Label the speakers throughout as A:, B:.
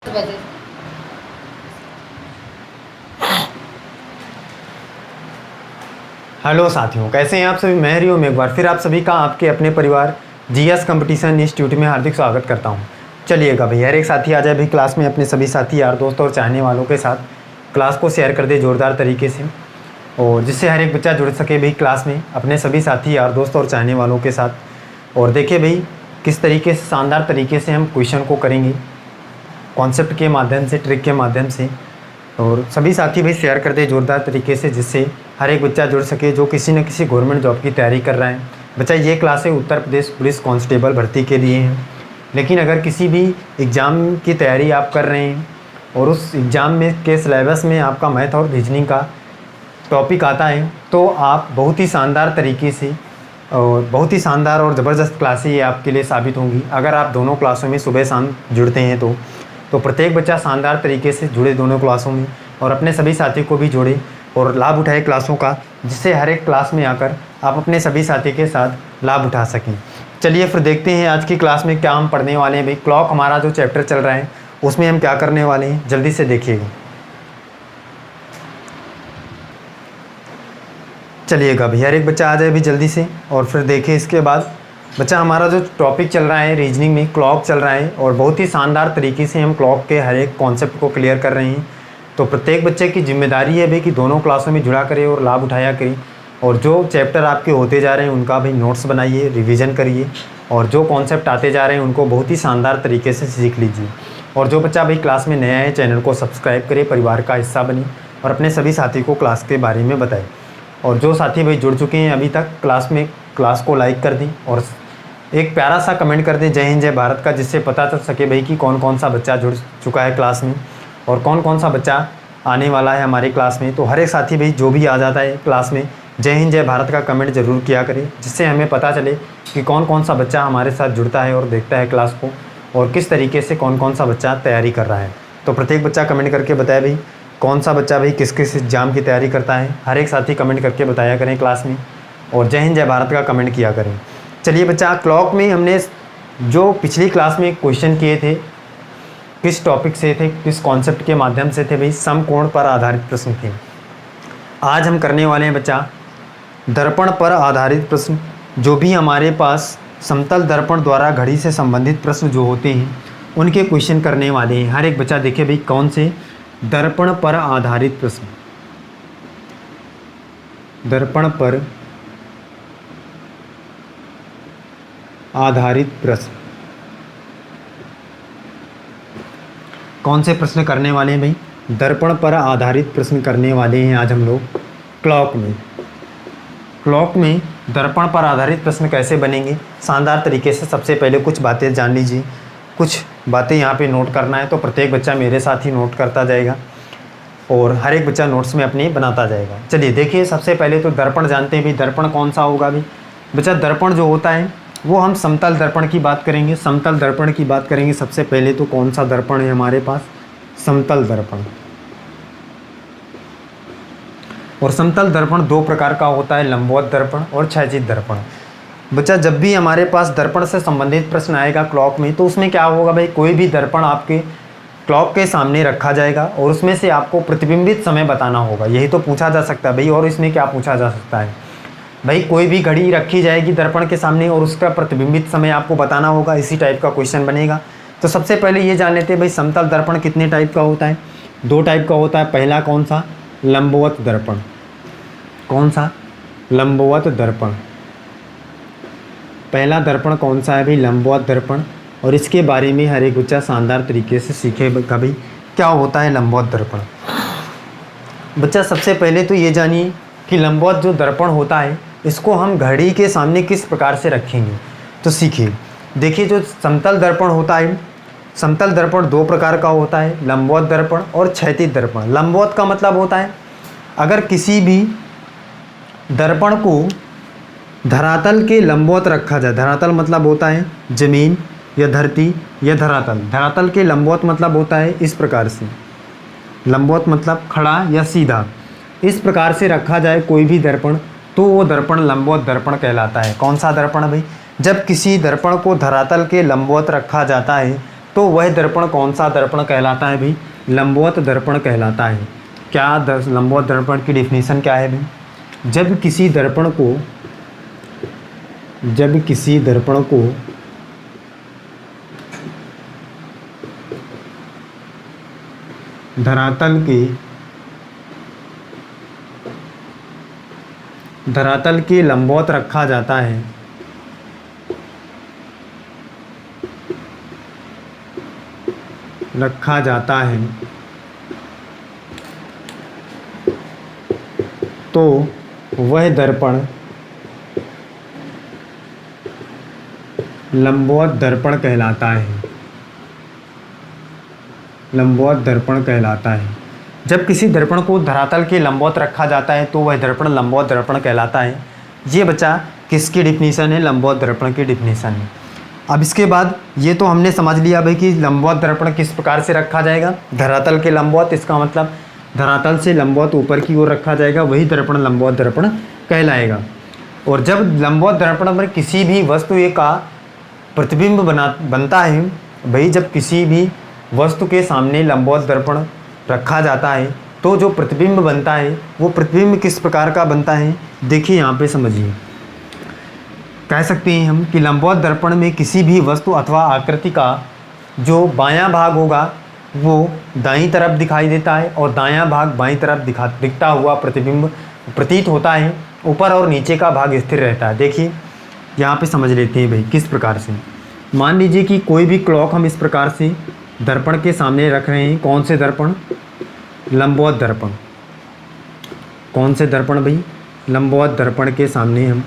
A: बजे।
B: हेलो साथियों, कैसे हैं आप सभी। मैं हरिओम एक बार फिर आप सभी का आपके अपने परिवार जीएस कंपटीशन इंस्टीट्यूट में हार्दिक स्वागत करता हूं। चलिएगा भाई, हर एक साथी आ जाए भाई क्लास में, अपने सभी साथी यार दोस्त और चाहने वालों के साथ क्लास को शेयर कर दे ज़ोरदार तरीके से, और जिससे हर एक बच्चा जुड़ सके भाई क्लास में अपने सभी साथी यार दोस्त और चाहने वालों के साथ। और देखिए भाई किस तरीके से शानदार तरीके से हम क्वेश्चन को करेंगे, कॉन्सेप्ट के माध्यम से, ट्रिक के माध्यम से। और सभी साथी भाई शेयर कर दे ज़ोरदार तरीके से, जिससे हर एक बच्चा जुड़ सके जो किसी न किसी गवर्नमेंट जॉब की तैयारी कर रहा है। बच्चा ये क्लासें उत्तर प्रदेश पुलिस कांस्टेबल भर्ती के लिए हैं, लेकिन अगर किसी भी एग्ज़ाम की तैयारी आप कर रहे हैं और उस एग्ज़ाम में के सिलेबस में आपका मैथ और रीजनिंग का टॉपिक आता है, तो आप बहुत ही शानदार तरीके से और बहुत ही शानदार और ज़बरदस्त क्लासें ये आपके लिए साबित होंगी अगर आप दोनों क्लासों में सुबह शाम जुड़ते हैं। तो प्रत्येक बच्चा शानदार तरीके से जुड़े दोनों क्लासों में और अपने सभी साथी को भी जोड़े और लाभ उठाए क्लासों का, जिससे हर एक क्लास में आकर आप अपने सभी साथी के साथ लाभ उठा सकें। चलिए फिर देखते हैं आज की क्लास में क्या हम पढ़ने वाले हैं। भाई क्लॉक हमारा जो चैप्टर चल रहा है उसमें हम क्या करने वाले हैं, जल्दी से देखिएगा। चलिएगा भैया, हर एक बच्चा आ जाए भी जल्दी से और फिर देखिए। इसके बाद बच्चा हमारा जो टॉपिक चल रहा है रीजनिंग में क्लॉक चल रहा है और बहुत ही शानदार तरीके से हम क्लॉक के हर एक कॉन्सेप्ट को क्लियर कर रहे हैं। तो प्रत्येक बच्चे की जिम्मेदारी है भाई कि दोनों क्लासों में जुड़ा करे और लाभ उठाया करे, और जो चैप्टर आपके होते जा रहे हैं उनका भाई नोट्स बनाइए, रिवीजन करिए, और जो कॉन्सेप्ट आते जा रहे हैं उनको बहुत ही शानदार तरीके से सीख लीजिए। और जो बच्चा भाई क्लास में नया है चैनल को सब्सक्राइब करे, परिवार का हिस्सा बने और अपने सभी साथी को क्लास के बारे में बताए। और जो साथी भाई जुड़ चुके हैं अभी तक क्लास में, क्लास को लाइक कर दें और एक प्यारा सा कमेंट कर दें जय हिंद जय भारत का, जिससे पता चल सके भाई कि कौन कौन सा बच्चा जुड़ चुका है क्लास में और कौन कौन सा बच्चा आने वाला है हमारे क्लास में। तो हर एक साथी भाई जो भी आ जाता है क्लास में जय हिंद जय भारत का कमेंट ज़रूर किया करें, जिससे हमें पता चले कि कौन कौन सा बच्चा हमारे साथ जुड़ता है और देखता है क्लास को, और किस तरीके से कौन कौन सा बच्चा तैयारी कर रहा है। तो प्रत्येक बच्चा कमेंट करके बताए भाई कौन सा बच्चा भाई किस किस एग्जाम की तैयारी करता है। हर एक साथी कमेंट करके बताया करें क्लास में और जय हिंद जय भारत का कमेंट किया करें। चलिए बच्चा, क्लॉक में हमने जो पिछली क्लास में क्वेश्चन किए थे किस टॉपिक से थे, किस कॉन्सेप्ट के माध्यम से थे भाई, समकोण पर आधारित प्रश्न थे। आज हम करने वाले हैं बच्चा दर्पण पर आधारित प्रश्न। जो भी हमारे पास समतल दर्पण द्वारा घड़ी से संबंधित प्रश्न जो होते हैं उनके क्वेश्चन करने वाले हैं। हर एक बच्चा देखे भाई कौन से दर्पण पर आधारित प्रश्न, दर्पण पर आधारित प्रश्न कौन से प्रश्न करने वाले हैं भाई, दर्पण पर आधारित प्रश्न करने वाले हैं आज हम लोग क्लॉक में। क्लॉक में दर्पण पर आधारित प्रश्न कैसे बनेंगे शानदार तरीके से, सबसे पहले कुछ बातें जान लीजिए, कुछ बातें यहाँ पे नोट करना है। तो प्रत्येक बच्चा मेरे साथ ही नोट करता जाएगा और हर एक बच्चा नोट्स में अपने बनाता जाएगा। चलिए देखिए, सबसे पहले तो दर्पण जानते हैं भाई, दर्पण कौन सा होगा भाई। बच्चा दर्पण जो होता है वो हम समतल दर्पण की बात करेंगे, समतल दर्पण की बात करेंगे। सबसे पहले तो कौन सा दर्पण है हमारे पास, समतल दर्पण। और समतल दर्पण दो प्रकार का होता है, लंबवत दर्पण और क्षैतिज दर्पण। बच्चा जब भी हमारे पास दर्पण से संबंधित प्रश्न आएगा क्लॉक में, तो उसमें क्या होगा भाई, कोई भी दर्पण आपके क्लॉक के सामने रखा जाएगा और उसमें से आपको प्रतिबिंबित समय बताना होगा। यही तो पूछा जा सकता है भाई। और इसमें क्या पूछा जा सकता है भाई, कोई भी घड़ी रखी जाएगी दर्पण के सामने और उसका प्रतिबिंबित समय आपको बताना होगा, इसी टाइप का क्वेश्चन बनेगा। तो सबसे पहले ये जान लेते हैं भाई समतल दर्पण कितने टाइप का होता है। दो टाइप का होता है। पहला कौन सा, लंबवत दर्पण। कौन सा, लंबवत दर्पण। पहला दर्पण कौन सा है भाई, लंबवत दर्पण। और इसके बारे में हर एक बच्चा शानदार तरीके से सीखेगा भाई क्या होता है लंबवत दर्पण। बच्चा सबसे पहले तो ये जानिए कि लंबवत जो दर्पण होता है इसको हम घड़ी के सामने किस प्रकार से रखेंगे, तो सीखिए। देखिए जो समतल दर्पण होता है, समतल दर्पण दो प्रकार का होता है, लंबवत दर्पण और क्षैतिज दर्पण। लंबवत का मतलब होता है अगर किसी भी दर्पण को धरातल के लंबवत रखा जाए। धरातल मतलब होता है जमीन या धरती या धरातल। धरातल के लंबवत मतलब होता है इस प्रकार से, लंबवत मतलब खड़ा या सीधा। इस प्रकार से रखा जाए कोई भी दर्पण तो वो दर्पण लंबवत दर्पण कहलाता है। कौन सा दर्पण भाई, जब किसी दर्पण को धरातल के लंबवत रखा जाता है तो वह दर्पण कौन सा दर्पण कहलाता है भाई? लंबवत दर्पण कहलाता है। क्या लंबवत दर्पण की डिफिनीशन क्या है भाई? जब किसी दर्पण को धरातल के लंबवत रखा जाता है, तो वह दर्पण लंबवत दर्पण कहलाता है। जब किसी दर्पण को धरातल के लंबवत रखा जाता है तो वह दर्पण लंबवत दर्पण कहलाता है। ये बच्चा किसकी डिफिनीशन है? लंबवत दर्पण की डिफिनीशन है। अब इसके बाद ये तो हमने समझ लिया भाई कि लंबवत दर्पण किस प्रकार से रखा जाएगा, धरातल के लंबवत। इसका मतलब धरातल से लंबवत ऊपर की ओर रखा जाएगा, वही दर्पण लंबवत दर्पण कहलाएगा। और जब लंबवत दर्पण में किसी भी वस्तु का प्रतिबिंब बनता है भाई, जब किसी भी वस्तु के सामने लंबवत दर्पण रखा जाता है तो जो प्रतिबिंब बनता है वो प्रतिबिंब किस प्रकार का बनता है? देखिए यहाँ पे समझिए। कह सकते हैं हम कि लंबवत दर्पण में किसी भी वस्तु अथवा आकृति का जो बायां भाग होगा वो दाईं तरफ दिखाई देता है और दायां भाग बाईं तरफ दिखता हुआ प्रतिबिंब प्रतीत होता है। ऊपर और नीचे का भाग स्थिर रहता है। देखिए यहाँ पे समझ लेते हैं भाई किस प्रकार से। मान लीजिए कि कोई भी क्लॉक हम इस प्रकार से दर्पण के सामने रख रहे हैं। कौन से दर्पण? लंबवत दर्पण। कौन से दर्पण भाई? लंबवत दर्पण के सामने हम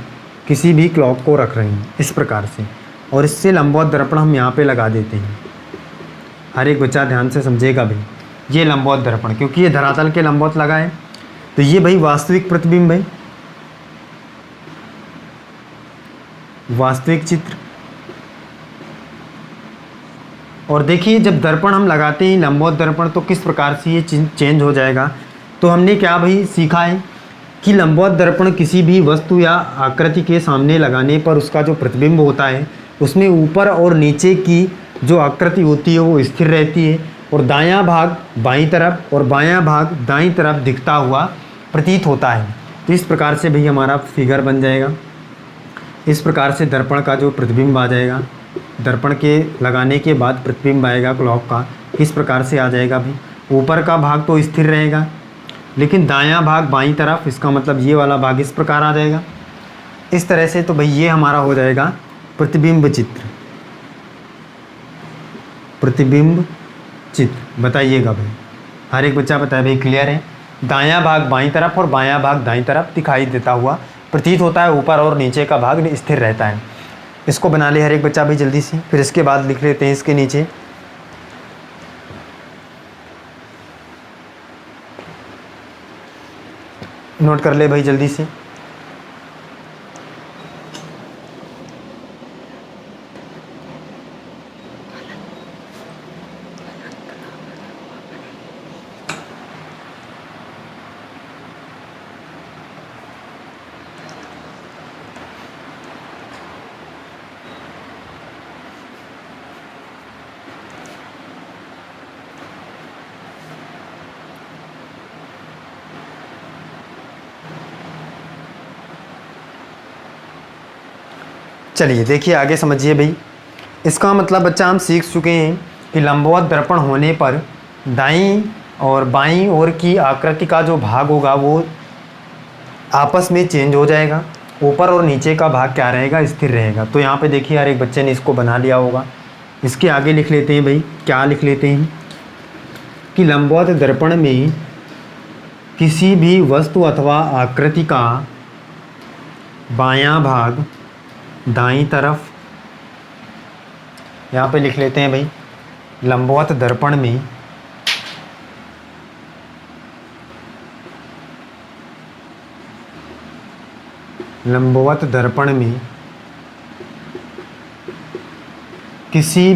B: किसी भी क्लॉक को रख रहे हैं इस प्रकार से, और इससे लंबवत दर्पण हम यहाँ पे लगा देते हैं। हर एक बच्चा ध्यान से समझेगा भाई, ये लंबवत दर्पण, क्योंकि ये धरातल के लंबवत लगा है तो ये भाई वास्तविक प्रतिबिंब है, वास्तविक चित्र। और देखिए जब दर्पण हम लगाते हैं लंबवत दर्पण तो किस प्रकार से ये चेंज हो जाएगा। तो हमने क्या भाई सीखा है कि लंबवत दर्पण किसी भी वस्तु या आकृति के सामने लगाने पर उसका जो प्रतिबिंब होता है उसमें ऊपर और नीचे की जो आकृति होती है वो स्थिर रहती है और दायां भाग बाईं तरफ और बायां भाग दाईं तरफ दिखता हुआ प्रतीत होता है। तो इस प्रकार से भाई हमारा फिगर बन जाएगा। इस प्रकार से दर्पण का जो प्रतिबिंब आ जाएगा, दर्पण के लगाने के बाद प्रतिबिंब आएगा क्लॉक का, किस प्रकार से आ जाएगा भाई? ऊपर का भाग तो स्थिर रहेगा लेकिन दायां भाग बाईं तरफ, इसका मतलब ये वाला भाग इस प्रकार आ जाएगा। इस तरह से तो भाई ये हमारा हो जाएगा प्रतिबिंब चित्र। प्रतिबिंब चित्र बताइएगा भाई, हर एक बच्चा बताए भाई क्लियर है? दायां भाग बाईं तरफ और बायां भाग दाईं तरफ दिखाई देता हुआ प्रतीत होता है, ऊपर और नीचे का भाग स्थिर रहता है। इसको बना ले हर एक बच्चा भाई जल्दी से, फिर इसके बाद लिख लेते हैं इसके नीचे। नोट कर ले भाई जल्दी से। चलिए देखिए आगे समझिए भाई। इसका मतलब बच्चा हम सीख चुके हैं कि लंबवत दर्पण होने पर दाईं और बाईं ओर की आकृति का जो भाग होगा वो आपस में चेंज हो जाएगा, ऊपर और नीचे का भाग क्या रहेगा? स्थिर रहेगा। तो यहाँ पे देखिए हर एक बच्चे ने इसको बना लिया होगा। इसके आगे लिख लेते हैं भाई, क्या लिख लेते हैं कि लंबवत दर्पण में किसी भी वस्तु अथवा आकृति का बायां भाग दाईं तरफ, यहाँ पे लिख लेते हैं भाई लंबवत दर्पण में किसी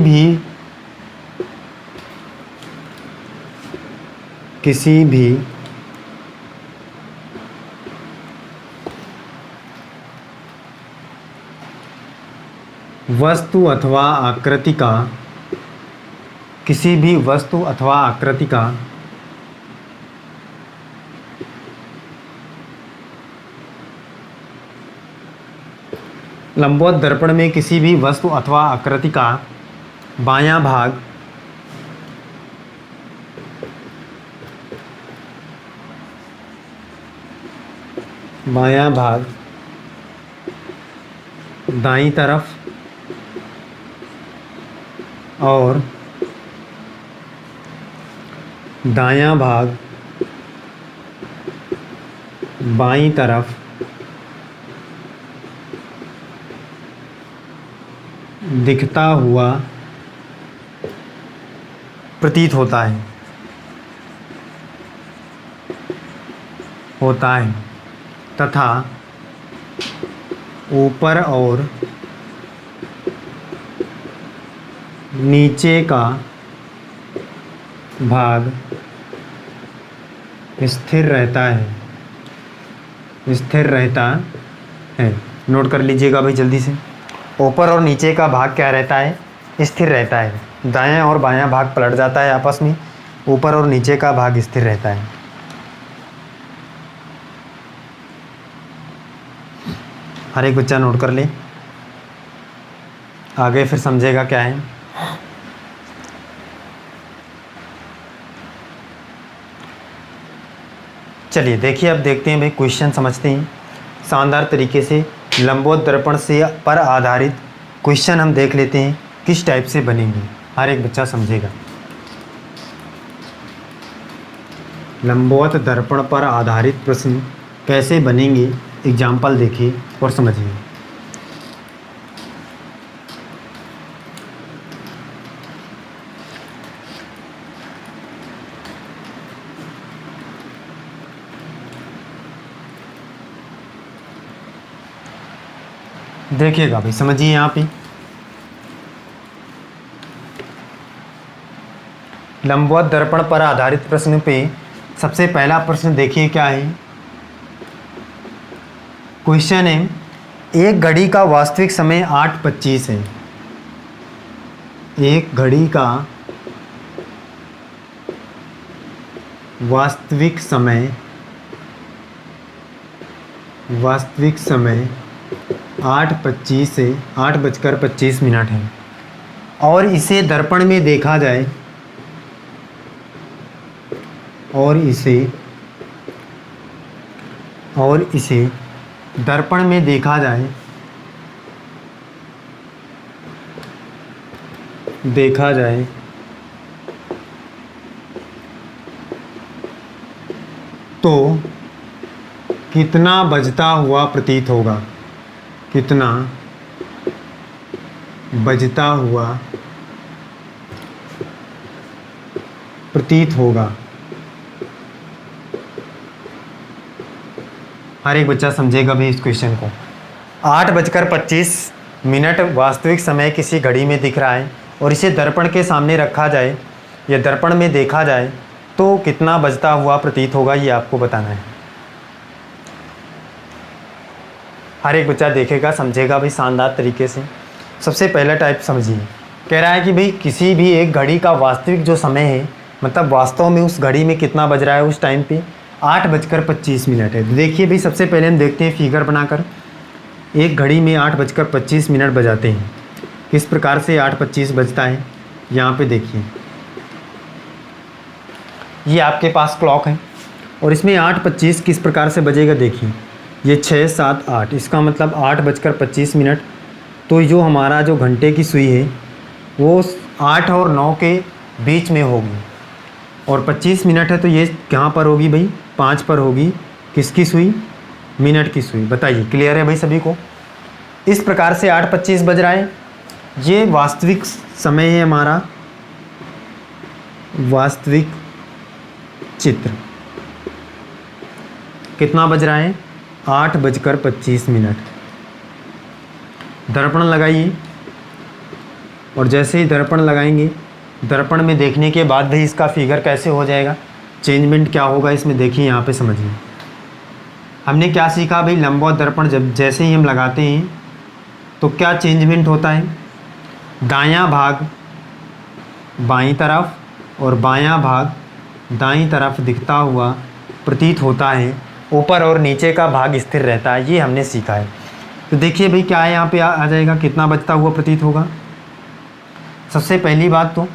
B: भी वस्तु अथवा आकृति का किसी भी वस्तु अथवा आकृति का लंबवत दर्पण में किसी भी वस्तु अथवा आकृति का बायां भाग दाईं तरफ और दायां भाग बाईं तरफ दिखता हुआ प्रतीत होता है तथा ऊपर और नीचे का भाग स्थिर रहता है। नोट कर लीजिएगा भाई जल्दी से। ऊपर और नीचे का भाग क्या रहता है? स्थिर रहता है। दायां और बायां भाग पलट जाता है आपस में, ऊपर और नीचे का भाग स्थिर रहता है। हर एक बच्चा नोट कर ले, आगे फिर समझेगा क्या है। चलिए देखिए, अब देखते हैं भाई क्वेश्चन समझते हैं शानदार तरीके से। लंबवत दर्पण से पर आधारित क्वेश्चन हम देख लेते हैं किस टाइप से बनेंगे, हर एक बच्चा समझेगा। लंबवत दर्पण पर आधारित प्रश्न कैसे बनेंगे, एग्जाम्पल देखिए और समझिए। देखिएगा भाई, समझिए यहाँ पे लंबवत दर्पण पर आधारित प्रश्न पे सबसे पहला प्रश्न देखिए क्या है। क्वेश्चन है, एक घड़ी का वास्तविक समय 8:25 है। एक घड़ी का वास्तविक समय 8:25 से 8:25 है और इसे दर्पण में देखा जाए और इसे दर्पण में देखा जाए तो कितना बजता हुआ प्रतीत होगा? कितना बजता हुआ प्रतीत होगा? हर एक बच्चा समझेगा भी इस क्वेश्चन को। 8:25 वास्तविक समय किसी घड़ी में दिख रहा है और इसे दर्पण के सामने रखा जाए या दर्पण में देखा जाए तो कितना बजता हुआ प्रतीत होगा, ये आपको बताना है। हर एक बच्चा देखेगा, समझेगा भाई शानदार तरीके से। सबसे पहला टाइप समझिए, कह रहा है कि भाई किसी भी एक घड़ी का वास्तविक जो समय है, मतलब वास्तव में उस घड़ी में कितना बज रहा है उस टाइम पे 8:25 है। तो देखिए भाई, सबसे पहले हम देखते हैं फिगर बनाकर। एक घड़ी में 8:25 बजाते हैं। किस प्रकार से 8:25 बजता है, यहाँ पे देखिए। ये आपके पास क्लॉक है और इसमें 8:25 किस प्रकार से बजेगा देखिए। ये 6, 7, 8, इसका मतलब 8:25। तो जो हमारा जो घंटे की सुई है वो 8 और 9 के बीच में होगी और 25 मिनट है तो ये कहाँ पर होगी भाई? 5 पर होगी। किसकी सुई? मिनट की सुई। बताइए, क्लियर है भाई सभी को? इस प्रकार से 8:25 बज रहा है। ये वास्तविक समय है हमारा, वास्तविक चित्र। कितना बज रहा है? 8:25। दर्पण लगाइए और जैसे ही दर्पण लगाएंगे, दर्पण में देखने के बाद भी इसका फिगर कैसे हो जाएगा, चेंजमेंट क्या होगा इसमें देखिए, यहाँ पे समझिए। हमने क्या सीखा भाई? लंबवत दर्पण जब जैसे ही हम लगाते हैं तो क्या चेंजमेंट होता है? दायां भाग बाईं तरफ और बायां भाग दाईं तरफ दिखता हुआ प्रतीत होता है, ऊपर और नीचे का भाग स्थिर रहता है। ये हमने सीखा है। तो देखिए भाई क्या है, यहाँ पे आ जाएगा कितना बचता हुआ प्रतीत होगा। सबसे पहली बात तो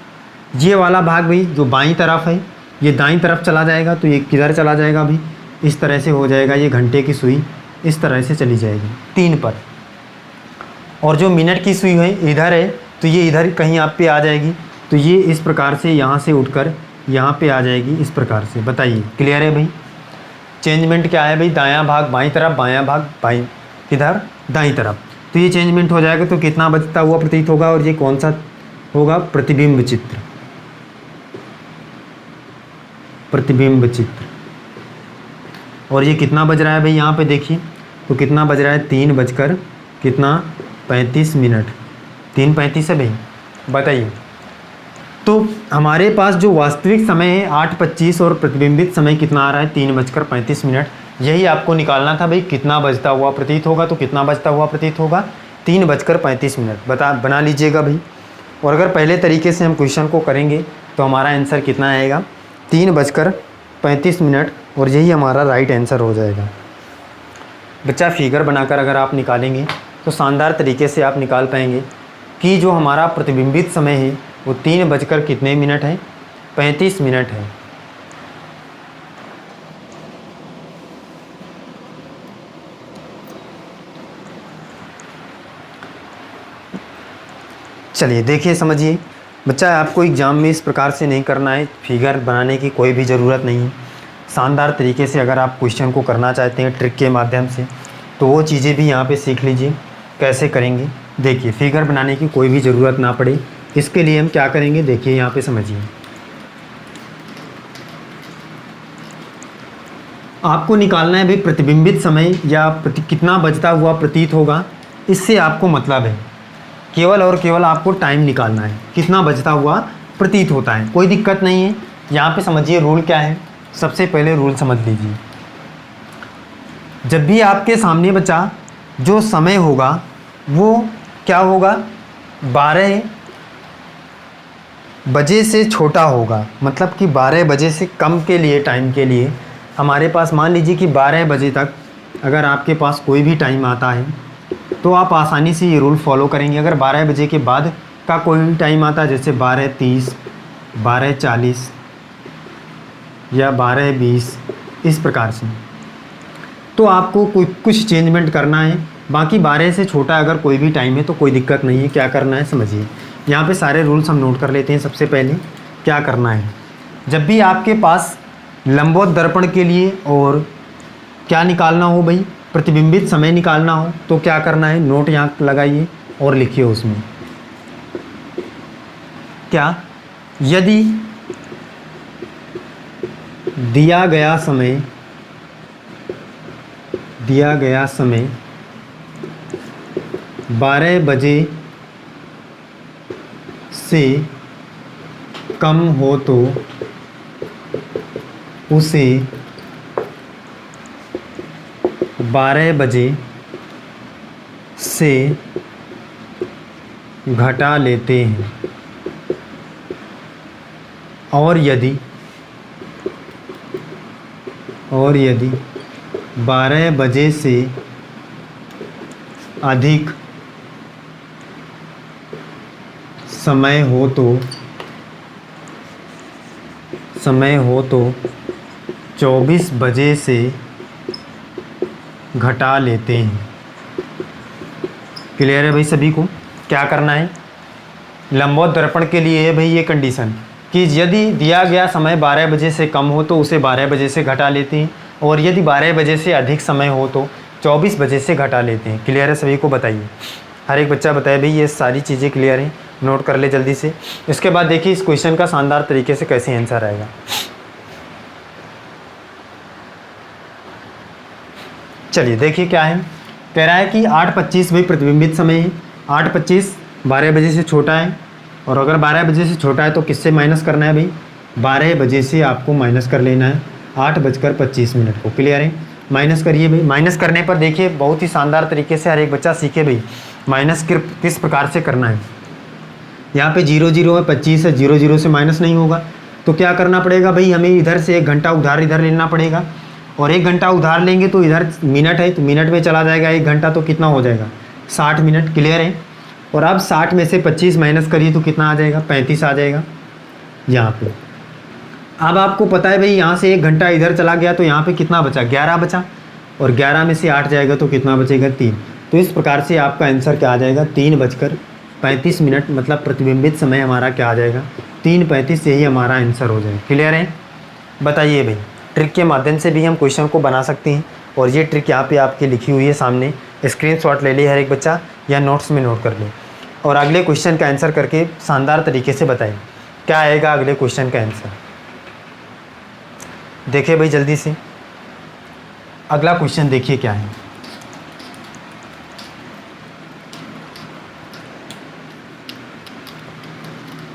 B: ये वाला भाग भाई जो बाईं तरफ है ये दाईं तरफ चला जाएगा, तो ये किधर चला जाएगा भाई, इस तरह से हो जाएगा। ये घंटे की सुई इस तरह से चली जाएगी 3 पर, और जो मिनट की सुई है इधर है तो ये इधर कहीं आप पे आ जाएगी, तो ये इस प्रकार से यहाँ से उठकर यहाँ पे आ जाएगी इस प्रकार से। बताइए क्लियर है भाई। चेंजमेंट क्या है भाई, दायां भाग बाईं तरफ, बायां भाग बाईं किधर दाईं तरफ, तो ये चेंजमेंट हो जाएगा। तो कितना बचता हुआ प्रतीत होगा, और ये कौन सा होगा, प्रतिबिंब चित्र। प्रतिबिंब चित्र। और ये कितना बज रहा है भाई, यहाँ पे देखिए तो कितना बज रहा है, 3:35 मिनट। 3:35 है भाई। बताइए तो हमारे पास जो वास्तविक समय है 8:25 और प्रतिबिंबित समय कितना आ रहा है 3:35 मिनट। यही आपको निकालना था भाई, कितना बजता हुआ प्रतीत होगा। तो कितना बजता हुआ प्रतीत होगा, 3:35 मिनट। बना लीजिएगा भाई। और अगर पहले तरीके से हम क्वेश्चन को करेंगे तो हमारा आंसर कितना आएगा, 3:35 मिनट, और यही हमारा राइट आंसर हो जाएगा। बच्चा फिगर बनाकर अगर आप निकालेंगे तो शानदार तरीके से आप निकाल पाएंगे कि जो हमारा प्रतिबिंबित समय है वो 3 कितने मिनट है, 35 मिनट है। चलिए देखिए समझिए बच्चा, आपको एग्ज़ाम में इस प्रकार से नहीं करना है, फिगर बनाने की कोई भी ज़रूरत नहीं है। शानदार तरीके से अगर आप क्वेश्चन को करना चाहते हैं ट्रिक के माध्यम से, तो वो चीज़ें भी यहाँ पे सीख लीजिए कैसे करेंगे। देखिए फिगर बनाने की कोई भी ज़रूरत ना पड़े, इसके लिए हम क्या करेंगे, देखिए यहाँ पे समझिए। आपको निकालना है भाई प्रतिबिंबित समय या कितना बचता हुआ प्रतीत होगा, इससे आपको मतलब है केवल और केवल आपको टाइम निकालना है, कितना बचता हुआ प्रतीत होता है। कोई दिक्कत नहीं है। यहाँ पे समझिए रूल क्या है। सबसे पहले रूल समझ लीजिए, जब भी आपके सामने बच्चा जो समय होगा वो क्या होगा, 12 बजे से छोटा होगा। मतलब कि 12 बजे से कम के लिए टाइम के लिए हमारे पास, मान लीजिए कि 12 बजे तक अगर आपके पास कोई भी टाइम आता है तो आप आसानी से ये रूल फॉलो करेंगे। अगर 12 बजे के बाद का कोई भी टाइम आता है, जैसे 12:30, 12:40 या 12:20 इस प्रकार से, तो आपको कुछ चेंजमेंट करना है। बाकी 12 से छोटा अगर कोई भी टाइम है तो कोई दिक्कत नहीं है। क्या करना है समझिए, यहाँ पे सारे रूल्स हम नोट कर लेते हैं। सबसे पहले क्या करना है, जब भी आपके पास लंबवत दर्पण के लिए और क्या निकालना हो भाई, प्रतिबिंबित समय निकालना हो, तो क्या करना है, नोट यहाँ लगाइए और लिखिए उसमें क्या, यदि दिया गया समय 12 बजे से कम हो तो उसे 12 बजे से घटा लेते हैं। और यदि 12 बजे से अधिक समय हो तो 24 बजे से घटा लेते हैं। क्लियर है भाई सभी को। क्या करना है, लंबवत दर्पण के लिए है भाई ये कंडीशन कि यदि दिया गया समय 12 बजे से कम हो तो उसे 12 बजे से घटा लेते हैं, और यदि 12 बजे से अधिक समय हो तो 24 बजे से घटा लेते हैं। क्लियर है सभी को। बताइए, हर एक बच्चा बताए भाई ये सारी चीज़ें क्लियर हैं, नोट कर ले जल्दी से। इसके बाद देखिए इस क्वेश्चन का शानदार तरीके से कैसे आंसर आएगा। चलिए देखिए क्या है, कह रहा है कि 8:25 भाई प्रतिबिंबित समय है। 8:25 12 बजे से छोटा है, और अगर 12 बजे से छोटा है तो किससे माइनस करना है भाई, 12 बजे से आपको माइनस कर लेना है 8:25 को। क्लियर है, माइनस करिए भाई। माइनस करने पर देखिए बहुत ही शानदार तरीके से हर एक बच्चा सीखे भाई माइनस किस प्रकार से करना है। यहाँ पे 0 0 है, 25 है, 0 0 से माइनस नहीं होगा। तो क्या करना पड़ेगा भाई, हमें इधर से 1 घंटा उधार इधर लेना पड़ेगा, और 1 घंटा उधार लेंगे तो इधर मिनट है तो मिनट में चला जाएगा 1 घंटा, तो कितना हो जाएगा 60 मिनट। क्लियर है। और अब 60 में से 25 माइनस करिए तो कितना आ जाएगा, 35 आ जाएगा यहाँ पे। अब आपको पता है भाई यहाँ से 1 घंटा इधर चला गया तो यहाँ पे कितना बचा, 11 बचा, और 11 में से 8 जाएगा तो कितना बचेगा, 3। तो इस प्रकार से आपका आंसर क्या आ जाएगा, 3:35 मिनट, मतलब प्रतिबिंबित समय हमारा क्या आ जाएगा, 3:35। यही हमारा आंसर हो जाएगा। क्लियर है। बताइए भाई, ट्रिक के माध्यम से भी हम क्वेश्चन को बना सकते हैं, और ये ट्रिक यहाँ पे आपकी लिखी हुई है सामने, स्क्रीनशॉट ले ली हर एक बच्चा या नोट्स में नोट कर ले, और अगले क्वेश्चन का आंसर करके शानदार तरीके से बताएं क्या आएगा अगले क्वेश्चन का आंसर। देखिए भाई जल्दी से अगला क्वेश्चन देखिए क्या है।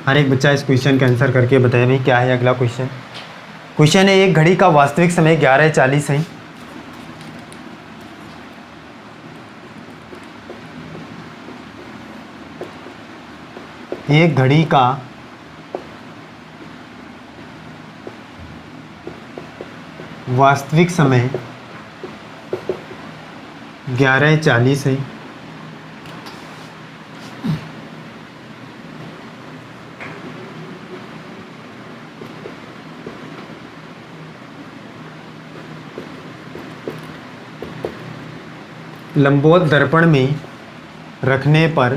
B: हर एक बच्चा इस क्वेश्चन का आंसर करके बताए भाई क्या है अगला क्वेश्चन। क्वेश्चन है, एक घड़ी का वास्तविक समय 11:40 है। एक घड़ी का वास्तविक समय 11:40 है। लंबवत दर्पण में रखने पर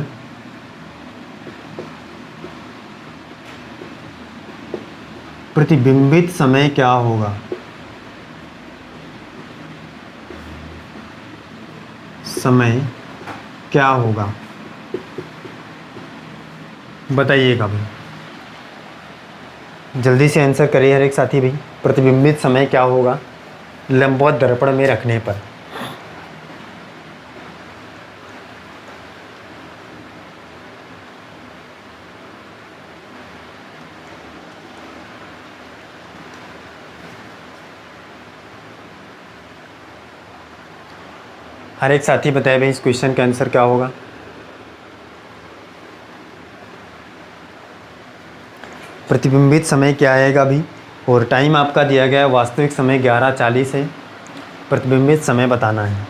B: प्रतिबिंबित समय क्या होगा। समय क्या होगा बताइएगा भाई, जल्दी से आंसर करिए हर एक साथी भाई। प्रतिबिंबित समय क्या होगा लंबवत दर्पण में रखने पर। हर एक साथी बताए भाई इस क्वेश्चन का आंसर क्या होगा। प्रतिबिंबित समय क्या आएगा अभी, और टाइम आपका दिया गया है वास्तविक समय 11:40 है, प्रतिबिंबित समय बताना है।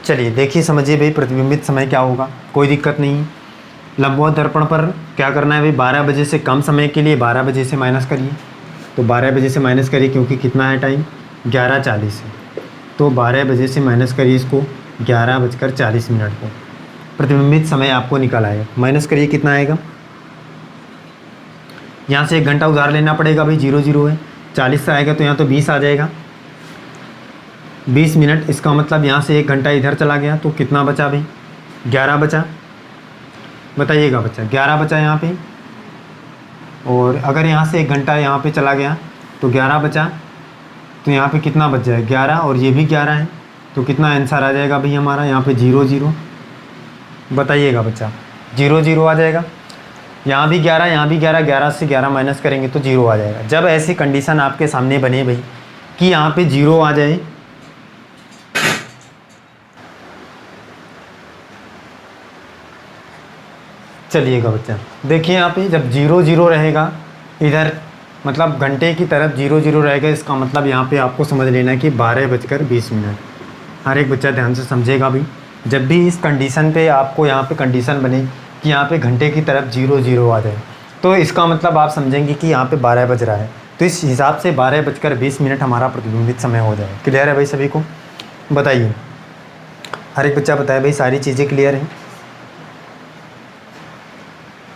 B: चलिए देखिए समझिए भाई प्रतिबिंबित समय क्या होगा, कोई दिक्कत नहीं। लंबवत दर्पण पर क्या करना है भाई, 12 बजे से कम समय के लिए 12 बजे से माइनस करिए, तो 12 बजे से माइनस करिए क्योंकि कितना है टाइम 11:40 है, तो 12 बजे से माइनस करिए इसको 11:40 को। प्रतिबिंबित समय आपको निकल आएगा, माइनस करिए कितना आएगा। यहाँ से 1 घंटा उधार लेना पड़ेगा भाई, 0 0 है, 40 से आएगा तो यहाँ तो 20 आ जाएगा, 20 मिनट। इसका मतलब यहाँ से 1 घंटा इधर चला गया तो कितना बचा भाई, 11 बचा। बताइएगा बच्चा 11 बचा यहाँ पे, और अगर यहाँ से 1 घंटा यहाँ पे चला गया तो 11 बचा, तो यहाँ पे कितना बच जाए 11, और ये भी 11 है, तो कितना आंसर आ जाएगा भाई हमारा यहाँ पे 0 0। बताइएगा बच्चा 0 0 आ जाएगा। यहाँ भी 11, यहाँ भी 11, 11 से 11 माइनस करेंगे तो 0 आ जाएगा। जब ऐसी कंडीशन आपके सामने बने भाई कि यहाँ पे 0 आ जाए, चलिएगा बच्चा देखिए यहाँ पे जब 0 0 रहेगा इधर, मतलब घंटे की तरफ 0 0 रहेगा, इसका मतलब यहाँ पे आपको समझ लेना है कि 12:20। हर एक बच्चा ध्यान से समझेगा भी, जब भी इस कंडीशन पे आपको यहाँ पे कंडीशन बने कि यहाँ पे घंटे की तरफ 0 0 आ जाए, तो इसका मतलब आप समझेंगे कि यहाँ पे 12 बज रहा है, तो इस हिसाब से 12:20 हमारा प्रतिबिंबित समय हो जाए। क्लियर है भाई सभी को। बताइए हर एक बच्चा बताए भाई सारी चीज़ें क्लियर हैं,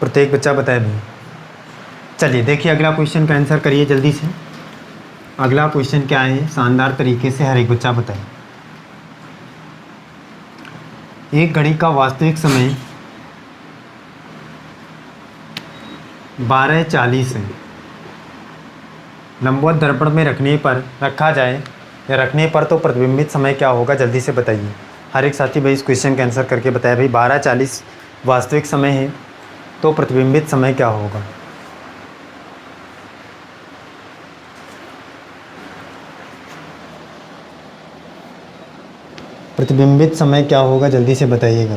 B: प्रत्येक बच्चा बताए भाई। चलिए देखिए अगला क्वेश्चन का आंसर करिए जल्दी से। अगला क्वेश्चन क्या है, शानदार तरीके से हर एक बच्चा बताए। एक घड़ी का वास्तविक समय 12:40 है। लंबवत दर्पण में रखा जाए या रखने पर तो प्रतिबिंबित समय क्या होगा, जल्दी से बताइए। हर एक साथी भाई इस क्वेश्चन का आंसर करके बताए भाई। 12:40 वास्तविक समय है तो प्रतिबिंबित समय क्या होगा। प्रतिबिंबित समय क्या होगा, जल्दी से बताइएगा।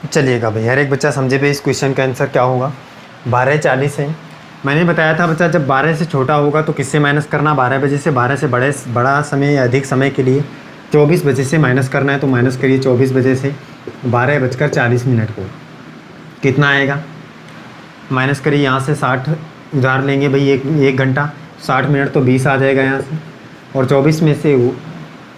B: चलिएगा भाई, हर एक बच्चा समझे भाई इस क्वेश्चन का आंसर क्या होगा। 12:40 है। मैंने बताया था बच्चा जब 12 से छोटा होगा तो किससे माइनस करना, 12 बजे से। 12 से बड़ा समय या अधिक समय के लिए 24 बजे से माइनस करना है, तो माइनस करिए 24 बजे से 12:40 को। कितना आएगा, माइनस करिए यहाँ से 60 उधार लेंगे भाई, एक घंटा 60 मिनट तो 20 आ जाएगा यहाँ से, और 24 में से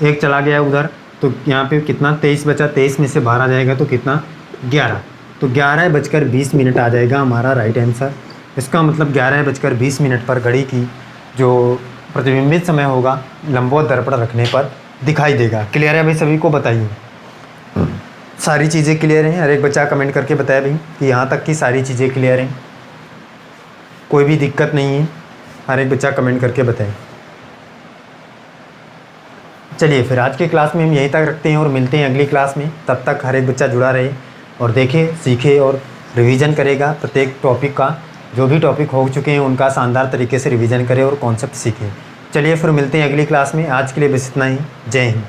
B: एक चला गया उधर, तो यहाँ पे कितना 23 बचा, 23 में से 12 जाएगा तो कितना 11, तो 11:20 आ जाएगा हमारा राइट आंसर। इसका मतलब 11:20 पर घड़ी की जो प्रतिबिंबित समय होगा लंबवत दर्पण रखने पर दिखाई देगा। क्लियर है भाई, सभी को बताइए। सारी चीज़ें क्लियर हैं, हर एक बच्चा कमेंट करके बताया भाई कि यहाँ तक की सारी चीज़ें क्लियर हैं, कोई भी दिक्कत नहीं है, हर एक बच्चा कमेंट करके बताए। चलिए फिर आज की क्लास में हम यहीं तक रखते हैं और मिलते हैं अगली क्लास में। तब तक हर एक बच्चा जुड़ा रहे और देखे, सीखे और रिवीजन करेगा प्रत्येक टॉपिक का। जो भी टॉपिक हो चुके हैं उनका शानदार तरीके से रिवीजन करे और कॉन्सेप्ट सीखे। चलिए फिर मिलते हैं अगली क्लास में। आज के लिए बस इतना ही। जय हिंद।